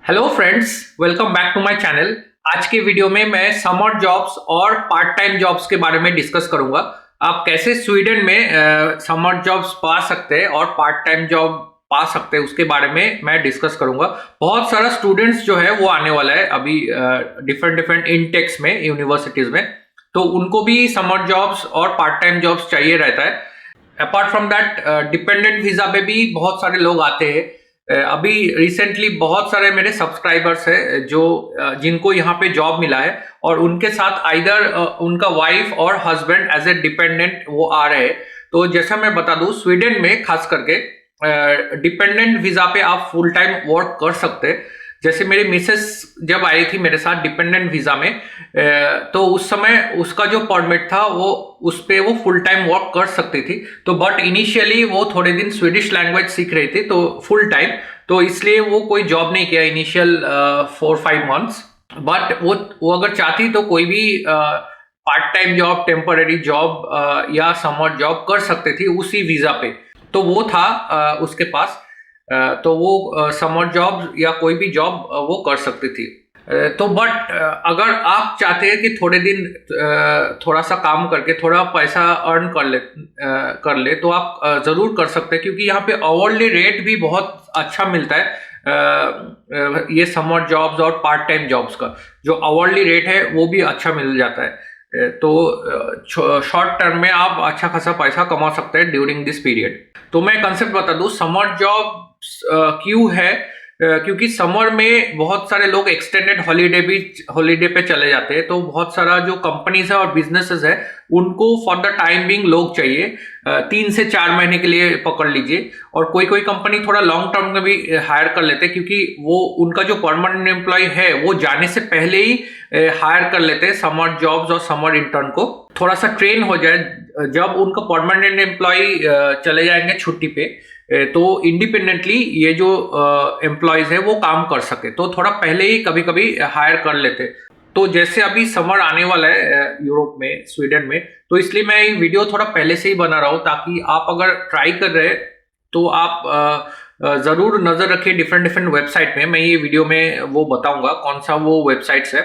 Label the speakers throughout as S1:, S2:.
S1: Hello friends, welcome back to my channel. आज के video में मैं समर जॉब्स और पार्ट टाइम जॉब्स के बारे में डिस्कस करूंगा। आप कैसे स्वीडन में समर जॉब्स पा सकते हैं और पार्ट टाइम जॉब पा सकते हैं उसके बारे में मैं डिस्कस करूंगा। बहुत सारा स्टूडेंट्स जो है वो आने वाला है अभी डिफरेंट डिफरेंट इनटेक्स में यूनिवर्सिटीज में, तो उनको भी समर जॉब्स और पार्ट टाइम जॉब्स चाहिए रहता है। Apart from that dependent visa पे भी बहुत सारे लोग आते हैं। अभी रिसेंटली बहुत सारे मेरे सब्सक्राइबर्स हैं जो जिनको यहाँ पे जॉब मिला है और उनके साथ आइदर उनका वाइफ और हस्बैंड एज ए डिपेंडेंट वो आ रहे हैं। तो जैसा मैं बता दूं, स्वीडन में खास करके डिपेंडेंट वीजा पे आप फुल टाइम वर्क कर सकते हैं। जैसे मेरी मिसेस जब आई थी मेरे साथ डिपेंडेंट वीजा में, तो उस समय उसका जो परमिट था वो उस पे वो फुल टाइम वर्क कर सकती थी। तो बट इनिशियली वो थोड़े दिन स्वीडिश लैंग्वेज सीख रही थी तो फुल टाइम, तो इसलिए वो कोई जॉब नहीं किया इनिशियल 4-5 मंथ्स। बट वो अगर चाहती तो कोई भी part time job, temporary job या समर जॉब कर सकती थी उसी वीजा पे। तो वो था उसके पास, तो वो समर जॉब या कोई भी जॉब वो कर सकती थी। तो बट अगर आप चाहते हैं कि थोड़े दिन थोड़ा सा काम करके थोड़ा पैसा अर्न कर ले तो आप जरूर कर सकते हैं, क्योंकि यहाँ पे आवरली रेट भी बहुत अच्छा मिलता है। ये समर जॉब्स और पार्ट टाइम जॉब्स का जो आवरली रेट है वो भी अच्छा मिल जाता है। तो शॉर्ट टर्म में आप अच्छा खासा पैसा कमा सकते हैं ड्यूरिंग दिस पीरियड। तो मैं कंसेप्ट बता दूं, समर जॉब क्यों है। क्योंकि समर में बहुत सारे लोग एक्सटेंडेड हॉलीडे पे चले जाते हैं, तो बहुत सारा जो कंपनीज है और बिजनेसेस है उनको फॉर द टाइम बिंग लोग चाहिए। 3 से 4 महीने के लिए पकड़ लीजिए, और कोई कोई कंपनी थोड़ा लॉन्ग टर्म में भी हायर कर लेते हैं, क्योंकि वो उनका जो परमानेंट एम्प्लॉय है वो जाने से पहले ही हायर कर लेते हैं समर जॉब्स और समर इंटर्न को, थोड़ा सा ट्रेन हो जाए। जब उनका परमानेंट एम्प्लॉय चले जाएंगे छुट्टी पे, तो इंडिपेंडेंटली ये जो एम्प्लॉयज है वो काम कर सके, तो थोड़ा पहले ही कभी कभी हायर कर लेते। तो जैसे अभी समर आने वाला है यूरोप में, स्वीडन में, तो इसलिए मैं ये वीडियो थोड़ा पहले से ही बना रहा हूँ, ताकि आप अगर ट्राई कर रहे हैं तो आप जरूर नजर रखिए डिफरेंट डिफरेंट वेबसाइट में। मैं ये वीडियो में वो बताऊंगा कौन सा वो वेबसाइट्स है,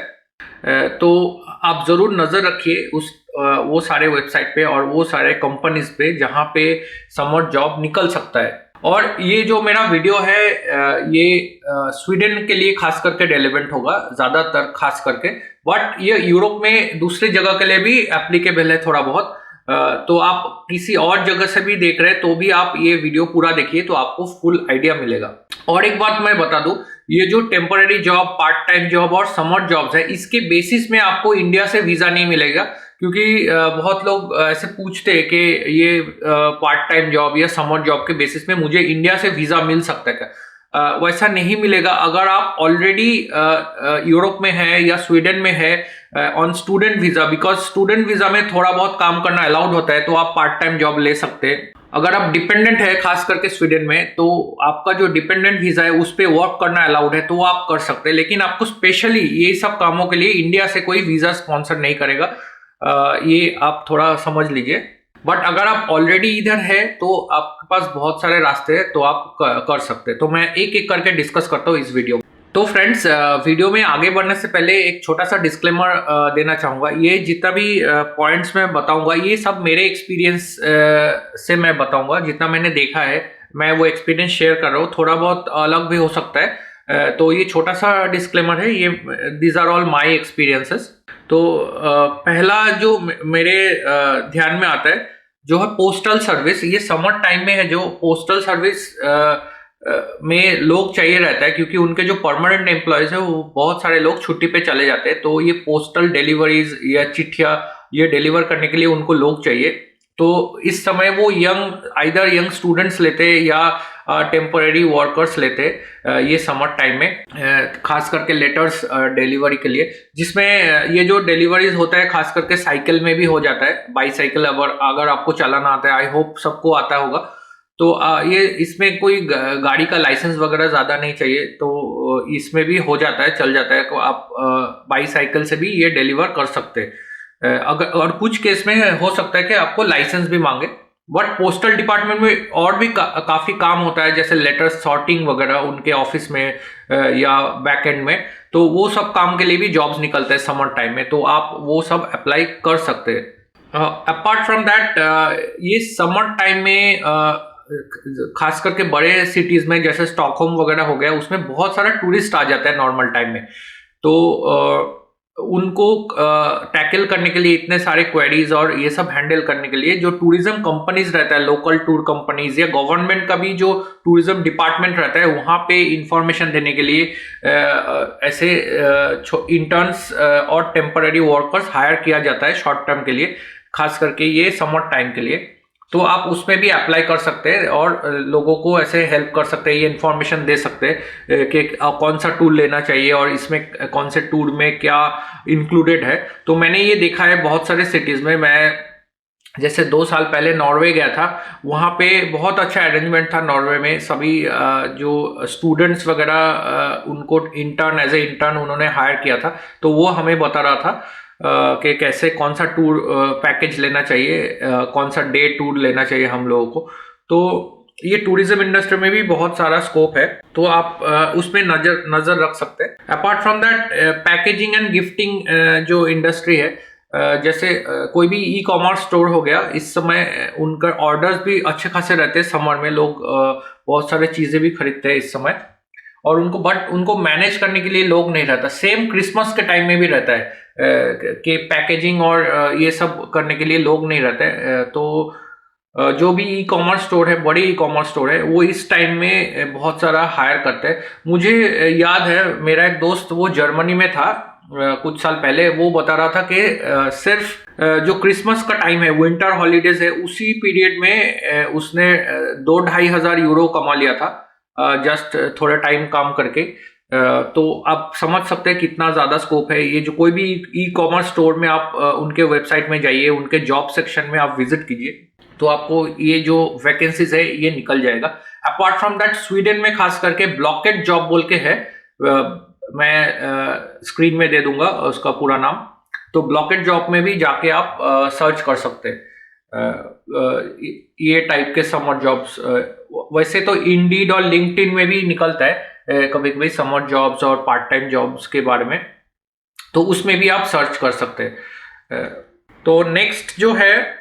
S1: तो आप जरूर नजर रखिए उस वो सारे वेबसाइट पे और वो सारे कंपनीज पे जहां पे समर जॉब निकल सकता है। और ये जो मेरा वीडियो है ये स्वीडन के लिए खास करके रेलेवेंट होगा ज्यादातर, खास करके। बट ये यूरोप में दूसरी जगह के लिए भी एप्लीकेबल है थोड़ा बहुत। तो आप किसी और जगह से भी देख रहे हैं तो भी आप ये वीडियो पूरा देखिए, तो आपको फुल आइडिया मिलेगा। और एक बात मैं बता दूं, ये जो temporary job, part time job और समर जॉब्स है, इसके बेसिस में आपको इंडिया से वीजा नहीं मिलेगा। क्योंकि बहुत लोग ऐसे पूछते हैं कि ये पार्ट टाइम जॉब या समर जॉब के बेसिस में मुझे इंडिया से वीजा मिल सकता है क्या? वैसा नहीं मिलेगा। अगर आप ऑलरेडी यूरोप में है या स्वीडन में है on student visa, because student visa में थोड़ा बहुत काम करना अलाउड होता है, तो आप पार्ट टाइम जॉब ले सकते हैं। अगर आप डिपेंडेंट है खास करके स्वीडन में, तो आपका जो डिपेंडेंट वीजा है उस पर वर्क करना अलाउड है, तो वो आप कर सकते हैं। लेकिन आपको स्पेशली ये सब कामों के लिए इंडिया से कोई वीजा स्पॉन्सर नहीं करेगा, ये आप थोड़ा समझ लीजिए। बट अगर आप ऑलरेडी इधर है तो आपके पास बहुत सारे रास्ते हैं, तो आप कर सकते हैं। तो मैं एक एक करके डिस्कस करता हूँ इस वीडियो में। तो फ्रेंड्स, वीडियो में आगे बढ़ने से पहले एक छोटा सा डिस्क्लेमर देना चाहूंगा। ये जितना भी पॉइंट्स मैं बताऊंगा ये सब मेरे एक्सपीरियंस से मैं बताऊंगा, जितना मैंने देखा है मैं वो एक्सपीरियंस शेयर कर रहा हूँ। थोड़ा बहुत अलग भी हो सकता है, तो ये छोटा सा डिस्क्लेमर है। ये these are all my experiences. तो पहला जो मेरे ध्यान में आता है जो है पोस्टल सर्विस। ये समर टाइम में है जो पोस्टल सर्विस में लोग चाहिए रहता है, क्योंकि उनके जो परमानेंट एम्प्लॉयज है वो बहुत सारे लोग छुट्टी पे चले जाते हैं, तो ये पोस्टल डिलीवरीज या चिट्ठियाँ ये डिलीवर करने के लिए उनको लोग चाहिए। तो इस समय वो आइदर यंग स्टूडेंट्स लेते या टेम्पररी वर्कर्स लेते ये समर टाइम में, खास करके लेटर्स डिलीवरी के लिए, जिसमें ये जो डिलीवरीज होता है खास करके साइकिल में भी हो जाता है। बाईसाइकिल अगर आपको चलाना आता है, आई होप सबको आता होगा, तो ये इसमें कोई गाड़ी का लाइसेंस वगैरह ज्यादा नहीं चाहिए, तो इसमें भी हो जाता है, चल जाता है। तो आप बाईसाइकिल से भी ये डिलीवर कर सकते हैं। अगर और कुछ केस में हो सकता है कि आपको लाइसेंस भी मांगे, बट पोस्टल डिपार्टमेंट में और भी काफ़ी काम होता है, जैसे लेटर सॉर्टिंग वगैरह उनके ऑफिस में या बैक एंड में। तो वो सब काम के लिए भी जॉब्स निकलते हैं समर टाइम में, तो आप वो सब अप्लाई कर सकते हैं। अपार्ट फ्रॉम दैट, ये समर टाइम में खास करके बड़े सिटीज में जैसे स्टॉकहोम वगैरह हो गया, उसमें बहुत सारा टूरिस्ट आ जाता है नॉर्मल टाइम में। तो उनको टैकल करने के लिए इतने सारे क्वेरीज और ये सब हैंडल करने के लिए जो टूरिज्म कंपनीज रहता है, लोकल टूर कंपनीज या गवर्नमेंट का भी जो टूरिज्म डिपार्टमेंट रहता है, वहाँ पे इंफॉर्मेशन देने के लिए ऐसे इंटर्न्स और टेम्पररी वर्कर्स हायर किया जाता है शॉर्ट टर्म के लिए, खास करके ये समर टाइम के लिए। तो आप उसमें भी अप्लाई कर सकते हैं और लोगों को ऐसे हेल्प कर सकते हैं, ये इन्फॉर्मेशन दे सकते हैं कि कौन सा टूर लेना चाहिए और इसमें कौन से टूर में क्या इंक्लूडेड है। तो मैंने ये देखा है बहुत सारे सिटीज़ में। मैं जैसे 2 साल पहले नॉर्वे गया था, वहाँ पे बहुत अच्छा अरेंजमेंट था नॉर्वे में। सभी जो स्टूडेंट्स वगैरह उनको इंटर्न एज ए इंटर्न उन्होंने हायर किया था, तो वो हमें बता रहा था कि कैसे कौन सा टूर पैकेज लेना चाहिए, कौन सा डे टूर लेना चाहिए हम लोगों को। तो ये टूरिज्म इंडस्ट्री में भी बहुत सारा स्कोप है, तो आप उसमें नजर रख सकते हैं। Apart from that, packaging and gifting जो इंडस्ट्री है, जैसे कोई भी ई कॉमर्स स्टोर हो गया, इस समय उनका ऑर्डर्स भी अच्छे खासे रहते हैं। समर में लोग बहुत सारे चीज़ें भी खरीदते हैं इस समय, और उनको मैनेज करने के लिए लोग नहीं रहता। सेम क्रिसमस के टाइम में भी रहता है कि पैकेजिंग और ये सब करने के लिए लोग नहीं रहते। तो जो भी ई कॉमर्स स्टोर है, बड़ी ई कॉमर्स स्टोर है, वो इस टाइम में बहुत सारा हायर करते हैं। मुझे याद है, मेरा एक दोस्त वो जर्मनी में था कुछ साल पहले, वो बता रहा था कि सिर्फ जो क्रिसमस का टाइम है, विंटर हॉलीडेज है, उसी पीरियड में उसने 2-2,500 यूरो कमा लिया था, जस्ट थोड़ा टाइम काम करके। तो आप समझ सकते हैं कितना ज़्यादा स्कोप है। ये जो कोई भी ई कॉमर्स स्टोर में आप उनके वेबसाइट में जाइए, उनके जॉब सेक्शन में आप विजिट कीजिए, तो आपको ये जो वैकेंसीज है ये निकल जाएगा। अपार्ट फ्रॉम दैट, स्वीडन में खास करके ब्लॉकेट जॉब बोल के है, मैं स्क्रीन में दे दूंगा उसका पूरा नाम। तो ब्लॉकेट जॉब में भी जाके आप सर्च कर सकते हैं ये टाइप के समर जॉब्स। वैसे तो इंडीड और लिंक्डइन में भी निकलता है कभी कभी समर जॉब्स और पार्ट टाइम जॉब्स के बारे में, तो उसमें भी आप सर्च कर सकते हैं। तो नेक्स्ट जो है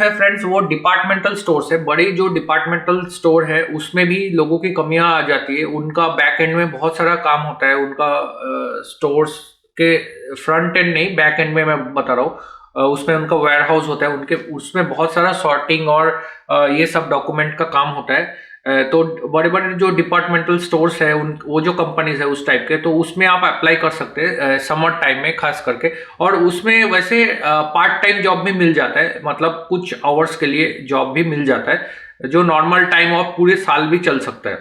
S1: फ्रेंड्स, वो डिपार्टमेंटल स्टोर्स है। बड़ी जो डिपार्टमेंटल स्टोर है उसमें भी लोगों की कमियां आ जाती है। उनका बैक एंड में बहुत सारा काम होता है, उनका स्टोर्स के फ्रंट एंड नहीं, बैक एंड में मैं बता रहा हूँ, उसमें उनका वेयर हाउस होता है, उनके उसमें बहुत सारा सॉर्टिंग और ये सब डॉक्यूमेंट का काम होता है। तो बड़े बड़े जो डिपार्टमेंटल स्टोर्स है, उन वो जो कंपनीज है उस टाइप के, तो उसमें आप अप्लाई कर सकते हैं समर टाइम में खास करके। और उसमें वैसे पार्ट टाइम जॉब भी मिल जाता है, मतलब कुछ आवर्स के लिए जॉब भी मिल जाता है, जो नॉर्मल टाइम और पूरे साल भी चल सकता है,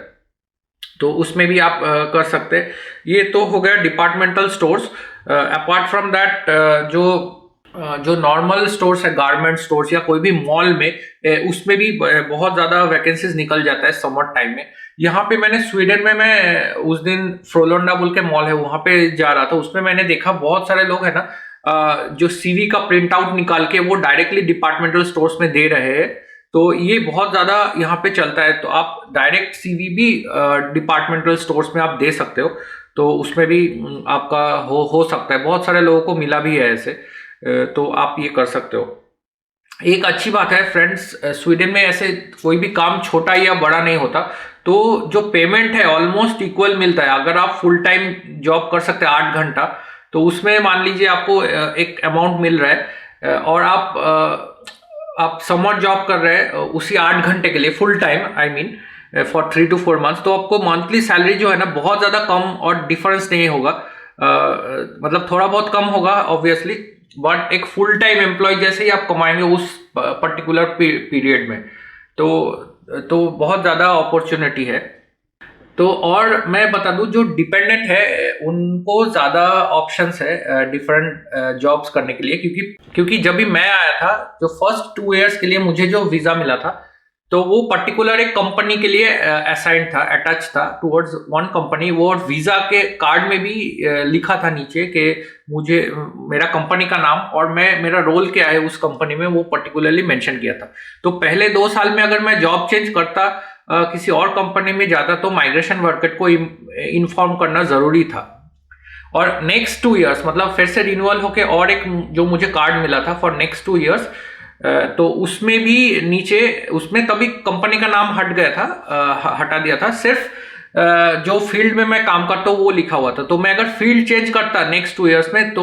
S1: तो उसमें भी आप कर सकते हैं। ये तो हो गया departmental stores. Apart from that, जो नॉर्मल स्टोर्स है, गारमेंट स्टोर्स या कोई भी मॉल में, उसमें भी बहुत ज़्यादा वैकेंसीज निकल जाता है समर टाइम में। यहाँ पे मैंने स्वीडन में, मैं उस दिन फ्रोलोंडा बोल के मॉल है, वहाँ पे जा रहा था, उसमें मैंने देखा बहुत सारे लोग है ना, जो सीवी का प्रिंट आउट निकाल के वो डायरेक्टली डिपार्टमेंटल स्टोर्स में दे रहे हैं। तो ये बहुत ज़्यादा यहाँ पे चलता है, तो आप डायरेक्ट सीवी भी डिपार्टमेंटल स्टोर्स में आप दे सकते हो, तो उसमें भी आपका हो सकता है। बहुत सारे लोगों को मिला भी है ऐसे, तो आप ये कर सकते हो। एक अच्छी बात है फ्रेंड्स, स्वीडन में ऐसे कोई भी काम छोटा या बड़ा नहीं होता, तो जो पेमेंट है ऑलमोस्ट इक्वल मिलता है। अगर आप फुल टाइम जॉब कर सकते हैं 8 घंटा, तो उसमें मान लीजिए आपको एक अमाउंट मिल रहा है, और आप समर जॉब कर रहे हैं उसी 8 घंटे के लिए full time, I mean for 3 to 4 months, तो आपको मंथली सैलरी जो है ना बहुत ज़्यादा कम और डिफरेंस नहीं होगा, मतलब थोड़ा बहुत कम होगा ऑब्वियसली, बट एक फुल टाइम एम्प्लॉय जैसे ही आप कमाएंगे उस पर्टिकुलर पीरियड में, तो बहुत ज़्यादा अपॉर्चुनिटी है। तो और मैं बता दूं, जो डिपेंडेंट है उनको ज़्यादा ऑप्शंस है डिफरेंट जॉब्स करने के लिए, क्योंकि जब भी मैं आया था, जो फर्स्ट 2 years के लिए मुझे जो वीज़ा मिला था, तो वो पर्टिकुलर एक कंपनी के लिए असाइन था, अटैच था टुवर्ड्स वन कंपनी। वो और वीजा के कार्ड में भी लिखा था नीचे कि मुझे मेरा कंपनी का नाम और मेरा रोल क्या है उस कंपनी में, वो पर्टिकुलरली मेंशन किया था। तो पहले 2 साल में अगर मैं जॉब चेंज करता, किसी और कंपनी में जाता, तो माइग्रेशन वर्कर को इन्फॉर्म करना जरूरी था। और नेक्स्ट 2 इयर्स मतलब फिर से रिन्यूअल होके और एक जो मुझे कार्ड मिला था फॉर नेक्स्ट 2 इयर्स, तो उसमें भी नीचे, उसमें तभी कंपनी का नाम हट गया था, हटा दिया था, सिर्फ जो फील्ड में मैं काम करता हूँ वो लिखा हुआ था। तो मैं अगर फील्ड चेंज करता नेक्स्ट 2 इयर्स में,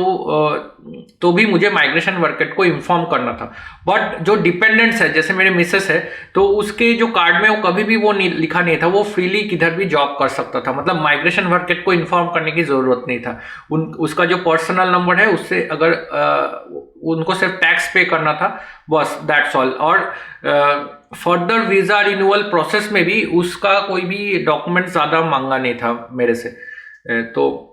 S1: तो भी मुझे माइग्रेशन वर्कर को इन्फॉर्म करना था। बट जो डिपेंडेंट्स है, जैसे मेरे मिसेस है, तो उसके जो कार्ड में वो कभी भी वो लिखा नहीं था, वो फ्रीली किधर भी जॉब कर सकता था। मतलब माइग्रेशन वर्कर को इन्फॉर्म करने की जरूरत नहीं था। उसका जो पर्सनल नंबर है उससे अगर उनको सिर्फ टैक्स पे करना था, बस, दैट्स ऑल। और फर्दर वीजा रिन्यूअल प्रोसेस में भी उसका कोई भी डॉक्यूमेंट ज्यादा मांगा नहीं था मेरे से। तो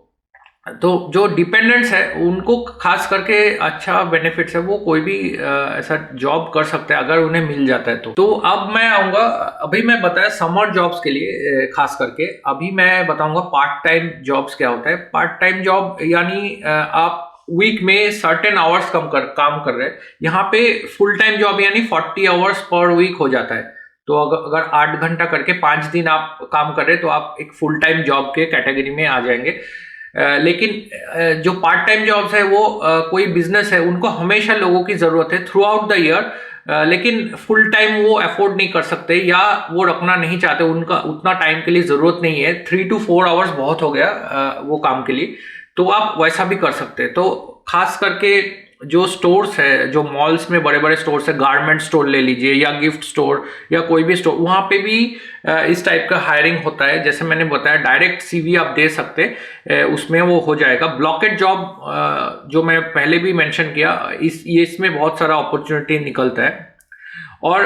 S1: जो डिपेंडेंट्स है उनको खास करके अच्छा बेनिफिट्स है, वो कोई भी ऐसा जॉब कर सकते हैं अगर उन्हें मिल जाता है। तो अब मैं आऊंगा, अभी मैं बताया समर जॉब्स के लिए खास करके, अभी मैं बताऊंगा पार्ट टाइम जॉब्स क्या होता है। पार्ट टाइम जॉब यानी आप वीक में सर्टेन आवर्स काम कर रहे हैं। यहाँ पे फुल टाइम जॉब यानी 40 आवर्स पर वीक हो जाता है। तो अगर 8 घंटा करके 5 दिन आप काम कर रहे हैं, तो आप एक फुल टाइम जॉब के कैटेगरी में आ जाएंगे। लेकिन जो पार्ट टाइम जॉब्स है वो कोई बिजनेस है, उनको हमेशा लोगों की जरूरत है थ्रू आउट द ईयर, लेकिन फुल टाइम वो अफोर्ड नहीं कर सकते या वो रखना नहीं चाहते, उनका उतना टाइम के लिए जरूरत नहीं है। 3 to 4 आवर्स बहुत हो गया वो काम के लिए, तो आप वैसा भी कर सकते हैं। तो खास करके जो स्टोर्स है, जो मॉल्स में बड़े बड़े स्टोर्स है, गारमेंट स्टोर ले लीजिए या गिफ्ट स्टोर या कोई भी स्टोर, वहाँ पे भी इस टाइप का हायरिंग होता है। जैसे मैंने बताया, डायरेक्ट सीवी आप दे सकते, उसमें वो हो जाएगा। ब्लॉकेट जॉब जो मैं पहले भी मेंशन किया, इसमें बहुत सारा अपॉर्चुनिटी निकलता है। और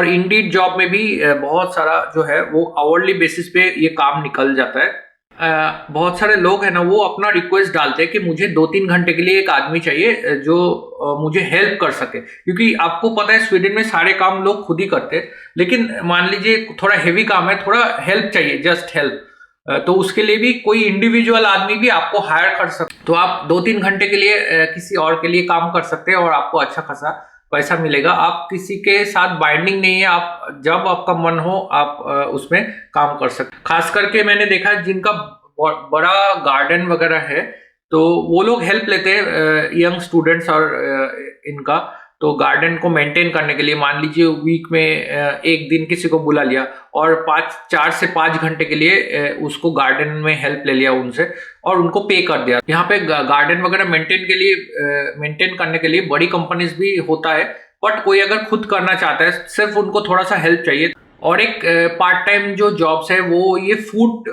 S1: इंडीड जॉब में भी बहुत सारा जो है वो आवरली बेसिस पे ये काम निकल जाता है। बहुत सारे लोग हैं ना, वो अपना रिक्वेस्ट डालते हैं कि मुझे 2-3 घंटे के लिए एक आदमी चाहिए जो मुझे हेल्प कर सके, क्योंकि आपको पता है स्वीडन में सारे काम लोग खुद ही करते हैं। लेकिन मान लीजिए थोड़ा हेवी काम है, थोड़ा हेल्प चाहिए, जस्ट हेल्प, तो उसके लिए भी कोई इंडिविजुअल आदमी भी आपको हायर कर सकते। तो आप 2-3 घंटे के लिए किसी और के लिए काम कर सकते हैं और आपको अच्छा खासा पैसा मिलेगा। आप किसी के साथ बाइंडिंग नहीं है, आप जब आपका मन हो आप उसमें काम कर सकते। खास करके मैंने देखा जिनका बड़ा गार्डन वगैरह है, तो वो लोग हेल्प लेते हैं यंग स्टूडेंट्स और इनका। तो गार्डन को मेंटेन करने के लिए मान लीजिए वीक में एक दिन किसी को बुला लिया और 4 से 5 घंटे के लिए उसको गार्डन में हेल्प ले लिया उनसे और उनको पे कर दिया। यहाँ पे गार्डन वगैरह मेंटेन करने के लिए बड़ी कंपनीज भी होता है, बट कोई अगर खुद करना चाहता है, सिर्फ उनको थोड़ा सा हेल्प चाहिए। और एक पार्ट टाइम जो जॉब्स है वो ये फूड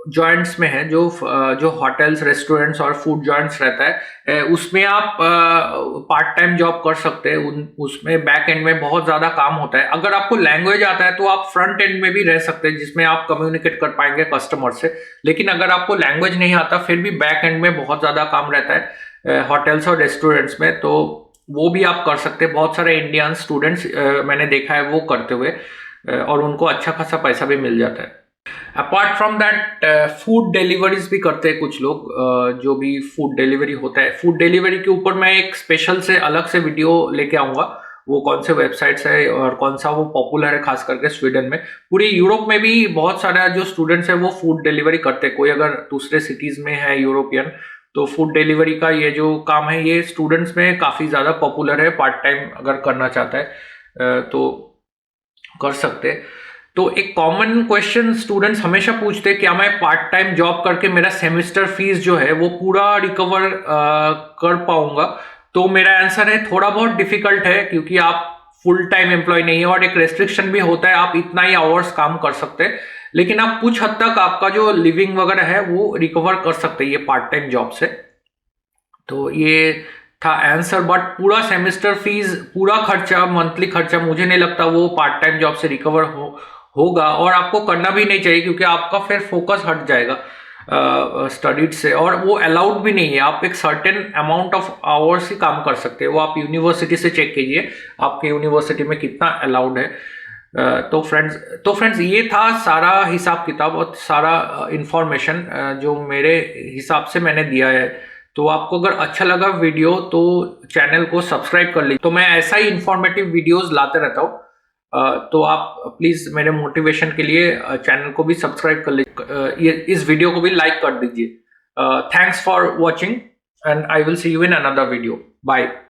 S1: जॉइंट्स में है, जो होटल्स, रेस्टोरेंट्स और फूड जॉइंट्स रहता है, उसमें आप पार्ट टाइम जॉब कर सकते हैं। उसमें बैक एंड में बहुत ज्यादा काम होता है। अगर आपको लैंग्वेज आता है तो आप फ्रंट एंड में भी रह सकते हैं, जिसमें आप कम्युनिकेट कर पाएंगे कस्टमर से। लेकिन अगर आपको लैंग्वेज नहीं आता, फिर भी बैक एंड में बहुत ज्यादा काम रहता है होटल्स और रेस्टोरेंट्स में, तो वो भी आप कर सकते हैं। बहुत सारे इंडियन स्टूडेंट्स मैंने देखा है वो करते हुए, और उनको अच्छा खासा पैसा भी मिल जाता है। Apart from that food deliveries भी करते हैं कुछ लोग, जो भी फूड डिलीवरी होता है। फूड डिलीवरी के ऊपर मैं एक स्पेशल से अलग से वीडियो लेके आऊंगा, वो कौन से वेबसाइट्स है और कौन सा वो पॉपुलर है, खास करके स्वीडन में। पूरी यूरोप में भी बहुत सारा जो स्टूडेंट्स है वो फूड डिलीवरी करते हैं। कोई अगर दूसरे सिटीज में है यूरोपियन, तो फूड डिलीवरी का ये जो काम है ये स्टूडेंट्स में काफी ज्यादा पॉपुलर है। पार्ट टाइम अगर करना चाहता है तो कर सकते हैं। तो एक कॉमन क्वेश्चन स्टूडेंट्स हमेशा पूछते हैं, क्या मैं पार्ट टाइम जॉब करके मेरा सेमेस्टर फीस जो है वो पूरा रिकवर कर पाऊंगा? तो मेरा आंसर है थोड़ा बहुत डिफिकल्ट है, क्योंकि आप फुल टाइम एम्प्लॉय नहीं है और एक रेस्ट्रिक्शन भी होता है, आप इतना ही आवर्स काम कर सकते हैं। लेकिन आप कुछ हद तक आपका जो लिविंग वगैरह है वो रिकवर कर सकते हैं ये पार्ट टाइम जॉब से। तो ये था आंसर। बट पूरा सेमेस्टर फीस, पूरा खर्चा, मंथली खर्चा, मुझे नहीं लगता वो पार्ट टाइम जॉब से रिकवर होगा, और आपको करना भी नहीं चाहिए, क्योंकि आपका फिर फोकस हट जाएगा। स्टडीज से, और वो अलाउड भी नहीं है। आप एक सर्टेन अमाउंट ऑफ आवर्स ही काम कर सकते हैं। वो आप यूनिवर्सिटी से चेक कीजिए आपके यूनिवर्सिटी में कितना अलाउड है। तो फ्रेंड्स ये था सारा हिसाब किताब और सारा इंफॉर्मेशन जो मेरे हिसाब से मैंने दिया है। तो आपको अगर अच्छा लगा वीडियो तो चैनल को सब्सक्राइब कर लीजिए। तो मैं ऐसा ही इंफॉर्मेटिव वीडियोस लाते रहता हूँ। तो आप प्लीज मेरे मोटिवेशन के लिए चैनल को भी सब्सक्राइब कर लीजिए, इस वीडियो को भी लाइक कर दीजिए। Thanks for watching and I will see you in another video. Bye.